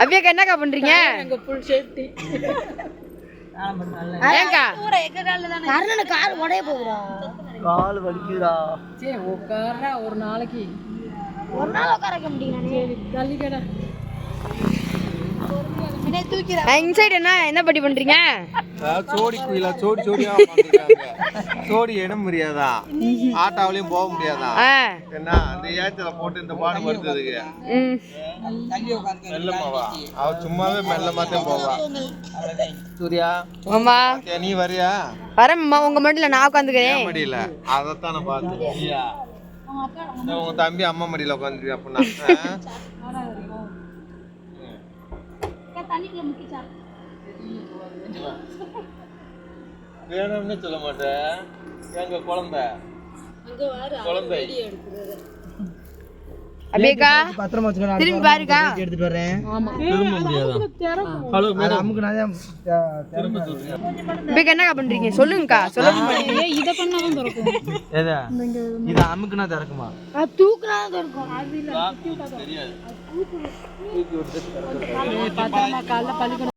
அபியாக்கா என்னக்கா பண்றீங்க? ஏங்கா கால் உடைய போகுதா? கால் வலிக்குதா? சரி உட்கார்றா ஒரு நாளைக்கு. ஒரு நாள் உட்கார வைக்க முடியல. சரி தள்ளிக்கடா. இன்சைட் என்ன படி பண்றீங்க? சோடி குயிலா சோடி சோடியா உட்கார்ந்திருக்காங்க. சோடி இடம் முடியாதா? ஆட்டாவிலையும் போக முடியாதா? என்ன அந்த ஏத்துல போட்டு இந்த பாடு படுத்ததுக்கு மெல்லமாவா? அவ சும்மாவே மெல்லமாத்தான் போவா. சூர்யா மாமா நீ வரியா? வரேன் மாமா. உங்க மடியில நான் உட்காந்துக்கிறேன். மடியில அதைத்தான் நான் பார்த்தேன். உங்க தம்பி அம்மா மடியில உட்காந்துருவியா அப்படின்னா? வேணும்னு சொல்ல மாட்டேன். எங்க குழந்தை குழந்தை அபியாக்கா பத்திரமா வச்சுக்கணும். திரும்பி பாருக்கா. எடுத்துட்டு வரேன். ஆமா திரும்ப முடியாதா? ஹலோ மேடம் அமுக்கு நான் திரும்ப சொல்றேன். அபியாக்கா என்னக்கா பண்றீங்க? சொல்லுங்கக்கா. சொல்ல மாட்டீங்க. இத பண்ணாதான் திறக்கும். எதா இது அமுக்குனா திறக்குமா? தூக்குனா இருக்கும். தெரியாது. பத்திரமா காலைல பள்ளிக்கூடம்